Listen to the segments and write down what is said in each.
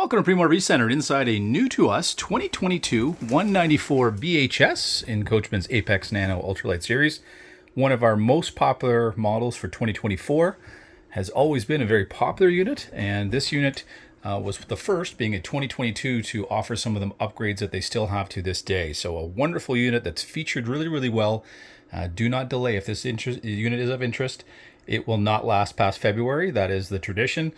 Welcome to Primo RV Center inside a new to us 2022 194BHS in Coachman's Apex Nano ultra-lite series. One of our most popular models for 2024, has always been a very popular unit, and this unit was the first, being a 2022, to offer some of them upgrades that they still have to this day. So a wonderful unit that's featured really well. Do not delay. If this unit is of interest, it will not last past February. That is the tradition.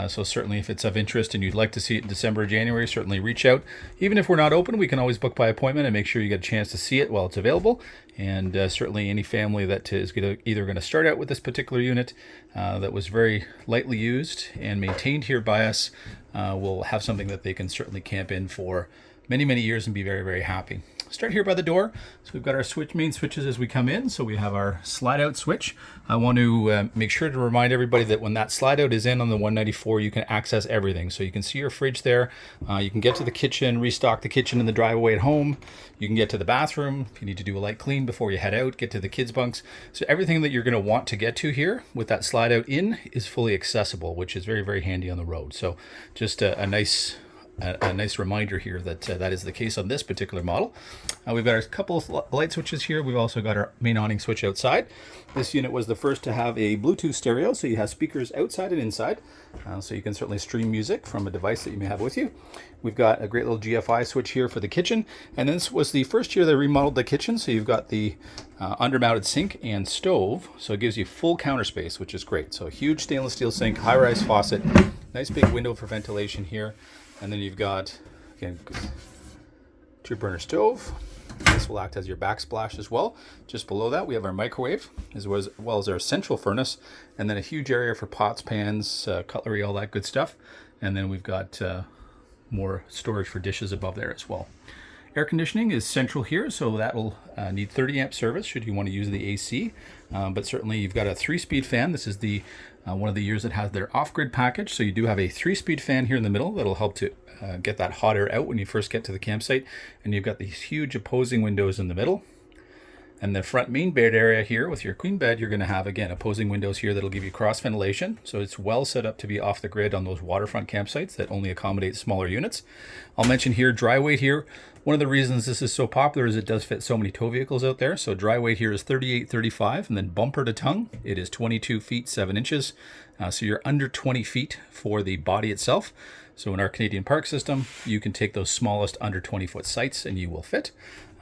So certainly if it's of interest and you'd like to see it in December or January, certainly reach out. Even if we're not open, we can always book by appointment and make sure you get a chance to see it while it's available. And certainly any family that is either going to start out with this particular unit that was very lightly used and maintained here by us will have something that they can certainly camp in for many years and be very happy. Start here by the door. So we've got our main switches as we come in. So we have our slide out switch. I want to make sure to remind everybody that when that slide out is in on the 194, you can access everything. So you can see your fridge there. You can get to the kitchen, restock the kitchen in the driveway at home. You can get to the bathroom if you need to do a light clean before you head out, get to the kids' bunks. So everything that you're going to want to get to here with that slide out in is fully accessible, which is very handy on the road. So just a nice reminder here that that is the case on this particular model. We've got a couple of light switches here. We've also got our main awning switch outside. This unit was the first to have a Bluetooth stereo, so you have speakers outside and inside, so you can certainly stream music from a device that you may have with you. We've got a great little GFI switch here for the kitchen, and this was the first year they remodeled the kitchen, so you've got the under-mounted sink and stove, so it gives you full counter space, which is great. So a huge stainless steel sink, high-rise faucet, nice big window for ventilation here. And then you've got, again, two burner stove. This will act as your backsplash as well. Just below that, we have our microwave, as well as our central furnace, and then a huge area for pots, pans, cutlery, all that good stuff. And then we've got more storage for dishes above there as well. Air conditioning is central here, so that will need 30 amp service should you want to use the AC. But certainly you've got a 3-speed fan. This is the one of the years that has their off-grid package. So you do have a 3-speed fan here in the middle that'll help to get that hot air out when you first get to the campsite. And you've got these huge opposing windows in the middle. And the front main bed area here with your queen bed, you're going to have, again, opposing windows here that'll give you cross ventilation. So it's well set up to be off the grid on those waterfront campsites that only accommodate smaller units. I'll mention here, dry weight here. One of the reasons this is so popular is it does fit so many tow vehicles out there. So dry weight here is 38.35, and then bumper to tongue, it is 22 feet 7 inches. So you're under 20 feet for the body itself. So in our Canadian park system, you can take those smallest under 20-foot sites and you will fit.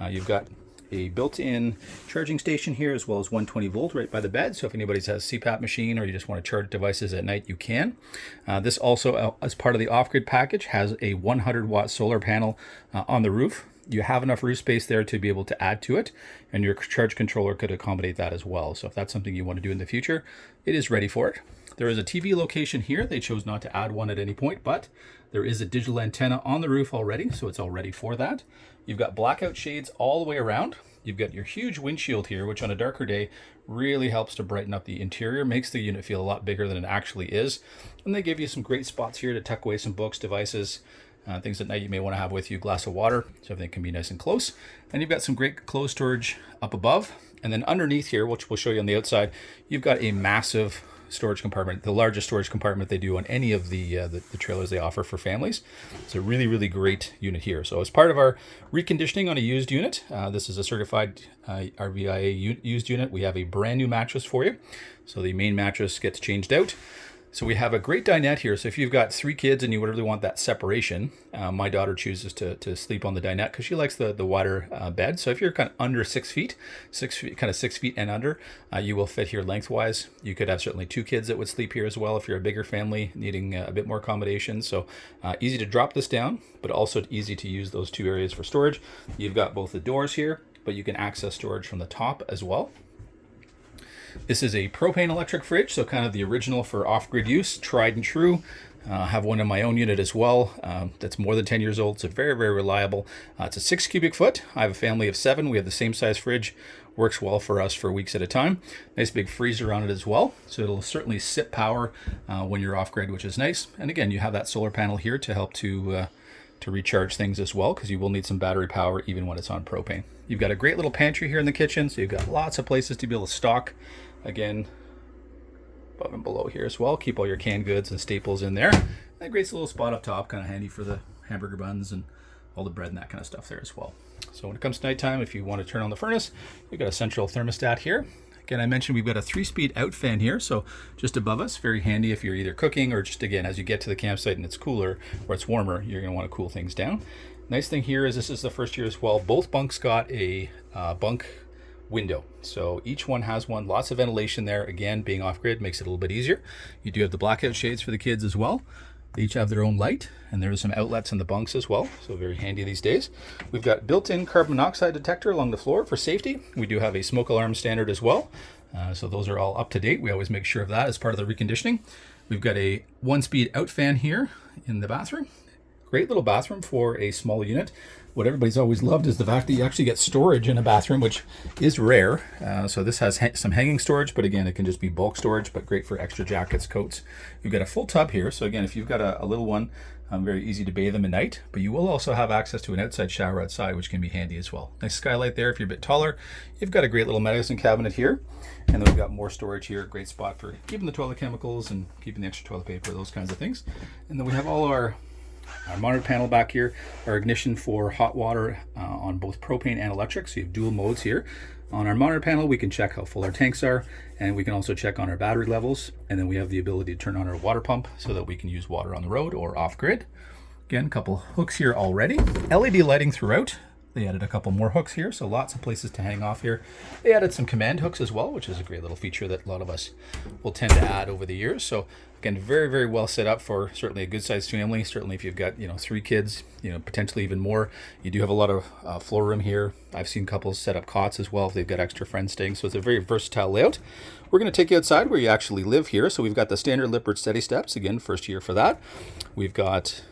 You've got a built-in charging station here, as well as 120 volt right by the bed. So if anybody has a CPAP machine or you just want to charge devices at night, you can. This also, as part of the off-grid package, has a 100-watt solar panel on the roof. You have enough roof space there to be able to add to it, and your charge controller could accommodate that as well. So if that's something you want to do in the future, it is ready for it. There is a TV location here. They chose not to add one at any point, but there is a digital antenna on the roof already, so it's all ready for that. You've got blackout shades all the way around. You've got your huge windshield here, which on a darker day really helps to brighten up the interior, makes the unit feel a lot bigger than it actually is. And they give you some great spots here to tuck away some books, devices, things at night you may want to have with you, glass of water, so everything can be nice and close. And you've got some great clothes storage up above. And then underneath here, which we'll show you on the outside, you've got a massive storage compartment, the largest storage compartment they do on any of the trailers they offer for families. It's a really great unit here. So as part of our reconditioning on a used unit, this is a certified RVIA used unit. We have a brand new mattress for you. So the main mattress gets changed out. So we have a great dinette here. So if you've got 3 kids and you really want that separation, my daughter chooses to sleep on the dinette because she likes the wider bed. So if you're kind of under 6 feet, kind of 6 feet and under, you will fit here lengthwise. You could have certainly 2 kids that would sleep here as well if you're a bigger family needing a bit more accommodation. So easy to drop this down, but also easy to use those 2 areas for storage. You've got both the doors here, but you can access storage from the top as well. This is a propane electric fridge, so kind of the original for off-grid use, tried and true. I have one in my own unit as well that's more than 10 years old. It's very reliable. It's a 6 cubic foot. I have a family of 7. We have the same size fridge. Works well for us for weeks at a time. Nice big freezer on it as well. So it'll certainly sip power when you're off-grid, which is nice. And again, you have that solar panel here to help to recharge things as well, because you will need some battery power even when it's on propane. You've got a great little pantry here in the kitchen, so you've got lots of places to be able to stock. Again, above and below here as well. Keep all your canned goods and staples in there. And a great little spot up top, kind of handy for the hamburger buns and all the bread and that kind of stuff there as well. So when it comes to nighttime, if you want to turn on the furnace, we've got a central thermostat here. Again, I mentioned we've got a 3-speed out fan here, so just above us, very handy if you're either cooking or just, again, as you get to the campsite and it's cooler or it's warmer, you're going to want to cool things down. Nice thing here is this is the first year as well. Both bunks got a bunk window. So each one has one, lots of ventilation there. Again, being off-grid makes it a little bit easier. You do have the blackout shades for the kids as well. They each have their own light, and there's some outlets in the bunks as well, so very handy these days. We've got built-in carbon monoxide detector along the floor for safety. We do have a smoke alarm standard as well, so those are all up to date. We always make sure of that as part of the reconditioning. We've got a 1-speed out fan here in the bathroom. Great little bathroom for a small unit. What everybody's always loved is the fact that you actually get storage in a bathroom, which is rare. So this has some hanging storage, but again, it can just be bulk storage, but great for extra jackets, coats. We've got a full tub here. So again, if you've got a little one, very easy to bathe them at night, but you will also have access to an outside shower outside, which can be handy as well. Nice skylight there if you're a bit taller. You've got a great little medicine cabinet here. And then we've got more storage here. Great spot for keeping the toilet chemicals and keeping the extra toilet paper, those kinds of things. And then we have all our monitor panel back here, our ignition for hot water on both propane and electric, so you have dual modes here. On our monitor panel, we can check how full our tanks are, and we can also check on our battery levels, and then we have the ability to turn on our water pump so that we can use water on the road or off-grid. Again, a couple hooks here already. LED lighting throughout. They added a couple more hooks here, so lots of places to hang off here. They added some command hooks as well, which is a great little feature that a lot of us will tend to add over the years. So again, very, very well set up for certainly a good-sized family. Certainly if you've got, 3 kids, potentially even more. You do have a lot of floor room here. I've seen couples set up cots as well if they've got extra friends staying. So it's a very versatile layout. We're going to take you outside where you actually live here. So we've got the standard Lippert steady steps. Again, first year for that. We've got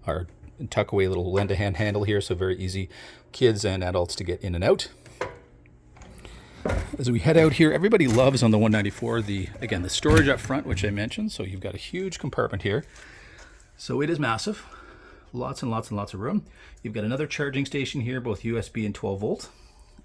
our tuck away little lend-a-hand handle here, so very easy kids and adults to get in and out. As we head out here, everybody loves on the 194 the storage up front, which I mentioned. So you've got a huge compartment here, so it is massive, lots and lots and lots of room. You've got another charging station here, both USB and 12 volt.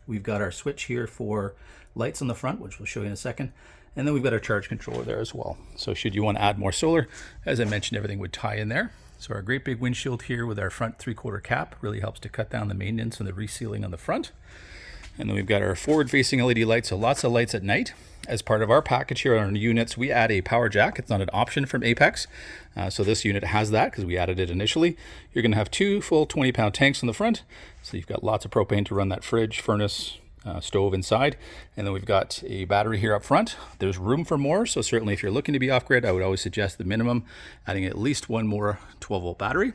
We've got our switch here for lights on the front, which we'll show you in a second. And then we've got our charge controller there as well. So should you want to add more solar, as I mentioned, everything would tie in there. So our great big windshield here with our front 3/4 cap really helps to cut down the maintenance and the resealing on the front. And then we've got our forward-facing LED lights, so lots of lights at night. As part of our package here on our units, we add a power jack. It's not an option from Apex. So this unit has that because we added it initially. You're going to have 2 full 20-pound tanks on the front. So you've got lots of propane to run that fridge, furnace, stove inside. And then we've got a battery here up front. There's room for more, so certainly if you're looking to be off-grid, I would always suggest the minimum adding at least one more 12-volt battery.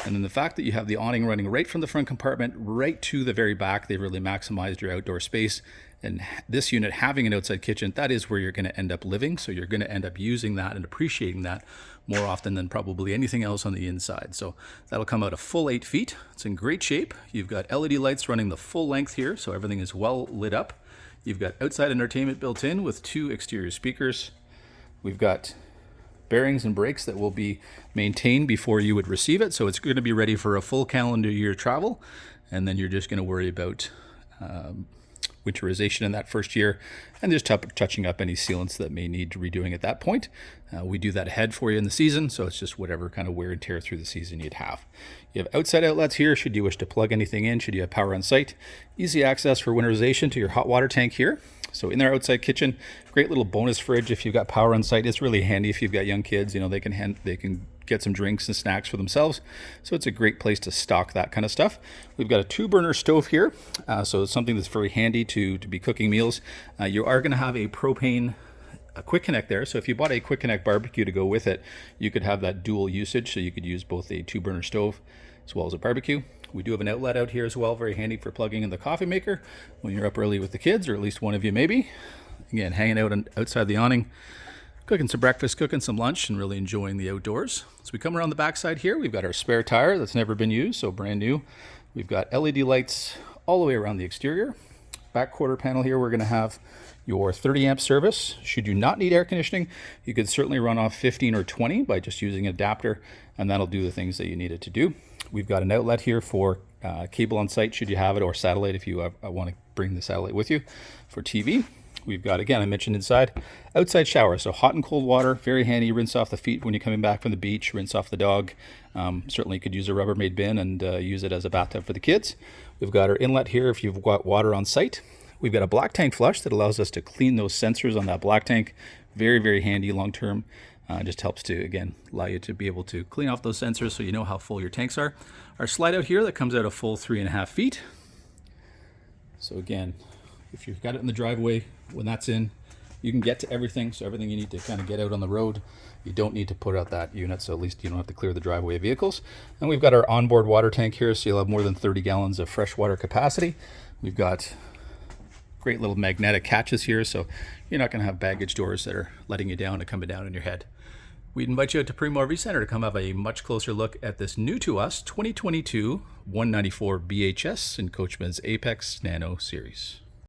And then the fact that you have the awning running right from the front compartment right to the very back, they've really maximized your outdoor space. And this unit having an outside kitchen, that is where you're going to end up living. So you're going to end up using that and appreciating that more often than probably anything else on the inside. So that'll come out a full 8 feet. It's in great shape. You've got LED lights running the full length here, so everything is well lit up. You've got outside entertainment built in with 2 exterior speakers. We've got bearings and brakes that will be maintained before you would receive it. So it's going to be ready for a full calendar year travel. And then you're just going to worry about winterization in that first year and just touching up any sealants that may need redoing at that point. We do that ahead for you in the season. So it's just whatever kind of wear and tear through the season you'd have. You have outside outlets here should you wish to plug anything in, should you have power on site. Easy access for winterization to your hot water tank here. So in their outside kitchen, great little bonus fridge if you've got power on site. It's really handy if you've got young kids, they can get some drinks and snacks for themselves. So it's a great place to stock that kind of stuff. We've got a 2-burner stove here. So it's something that's very handy to be cooking meals. You are going to have a quick connect there. So if you bought a quick connect barbecue to go with it, you could have that dual usage. So you could use both a 2-burner stove as well as a barbecue. We do have an outlet out here as well, very handy for plugging in the coffee maker when you're up early with the kids, or at least one of you maybe. Again, hanging out outside the awning, cooking some breakfast, cooking some lunch, and really enjoying the outdoors. So we come around the backside here. We've got our spare tire that's never been used, so brand new. We've got LED lights all the way around the exterior. Back quarter panel here, we're going to have your 30 amp service. Should you not need air conditioning, you could certainly run off 15 or 20 by just using an adapter, and that'll do the things that you need it to do. We've got an outlet here for cable on site should you have it, or satellite if you want to bring the satellite with you for TV. we've got, again, I mentioned inside, outside shower. So hot and cold water, very handy. Rinse off the feet when you're coming back from the beach, rinse off the dog. Certainly you could use a Rubbermaid bin and use it as a bathtub for the kids. We've got our inlet here if you've got water on site. We've got a black tank flush that allows us to clean those sensors on that black tank. Very, very handy long term. Just helps to, again, allow you to be able to clean off those sensors so you know how full your tanks are. Our slide out here that comes out a full 3.5 feet. So again, if you've got it in the driveway, when that's in, you can get to everything. So everything you need to kind of get out on the road, you don't need to put out that unit, so at least you don't have to clear the driveway of vehicles. And we've got our onboard water tank here, so you'll have more than 30 gallons of fresh water capacity. We've got great little magnetic catches here, so you're not going to have baggage doors that are letting you down and coming down on your head. We'd invite you out to Primo RV Center to come have a much closer look at this new to us 2022 194BHS in Coachman's Apex Nano series.